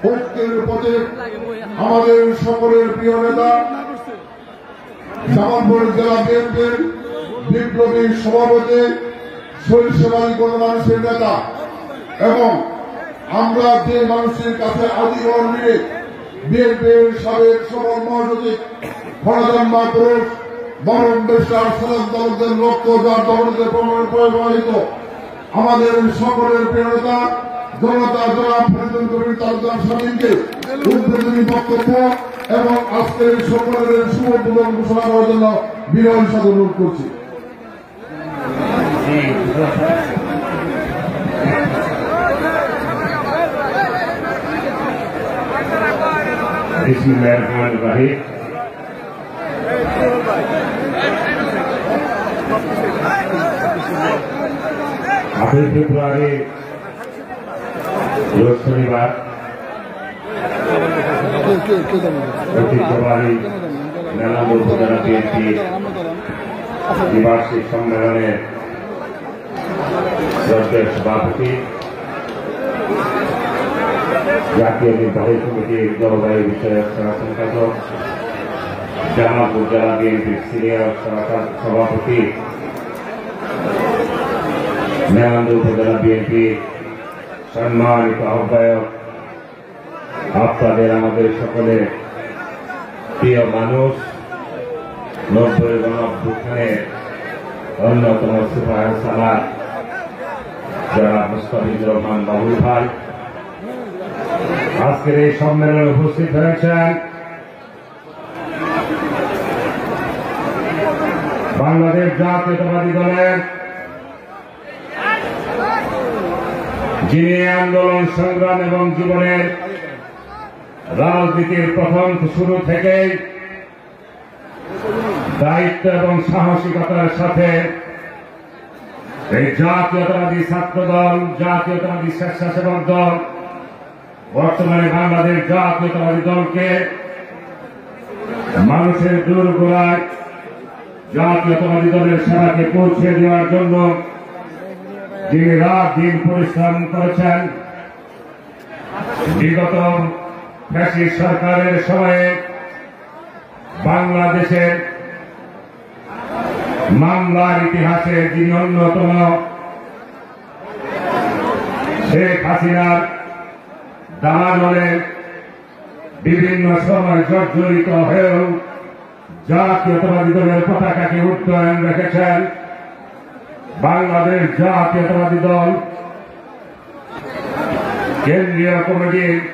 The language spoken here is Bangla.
ঐক্যের পথে আমাদের সকলের প্রিয় নেতা জামালপুর জেলা বিএনপির বিপ্লবী সভাপতি সরিষাবাড়ি গণমানুষের নেতা এবং আমরা যে মানুষের কাছে আজীবন মিলে বিএনপির সাবেক সফল মহাসচিব খনাজান মাহফুজ বরণ বেশার সালাম দলদের লক্ষ্য যার দলদের প্রমাণিত আমাদের সকলের প্রিয়তা জনতা জনাব ফরিদুল কবির তালুকদার স্বাধীনকে উদ্বোধনী বক্তব্য এবং আজকের সকলের শুভ উদ্বোধন ঘোষণা করার জন্য বিনয়ের সাথে অনুরোধ করছি। বিসমিল্লাহিররহমানিররহিম। 8 ফেব্রুয়ারি রোজ শনিবার ঐতিহ্যবাহী মেলান্দহ উপজেলা বিএনপি দ্বিবার্ষিক সম্মেলনের রাজ্যের সভাপতি জাতীয় নির্বাহী কমিটির জলবায়ু বিষয়ক সেবা সম্পাদক জামালপুর জেলা বিএনপির সিনিয়র সভাপতি মেলান্দহ উপজেলা বিএনপি সম্মানিত আহ্বায়ক আপনাদের আমাদের সকলের প্রিয় মানুষ 90 গণঅভ্যুত্থানের অন্যতম সুপার সালার যারা মুস্তাফিজুর রহমান বাবুল ভাই আজকের এই সম্মেলনে উপস্থিত হয়েছেন বাংলাদেশ জাতীয়তাবাদী দলের যিনি আন্দোলন সংগ্রাম এবং জীবনের রাজনীতির প্রথম শুরু থেকে দায়িত্ব এবং সাহসিকতার সাথে এই জাতীয়তাবাদী ছাত্র দল জাতীয়তাবাদী স্বেচ্ছাসেবক দল বর্তমানে বাংলাদেশ জাতীয়তাবাদী দলকে মানুষের দূরগোড়ায় জাতীয়তাবাদী দলের সেবাকে পৌঁছে দেওয়ার জন্য যিনি রাত দিন পরিশ্রম করেছেন বিগত ফ্যাসিস্ট সরকারের সময়ে বাংলাদেশের মামলার ইতিহাসে যিনি অন্যতম শেখ হাসিনার দালালে বিভিন্ন সময় জর্জরিত হয়েও জাতীয়তাবাদী দলের পতাকাকে উত্তোলন রেখেছেন বাংলাদেশ জাতীয়তাবাদী দল কেন্দ্রীয় কমিটির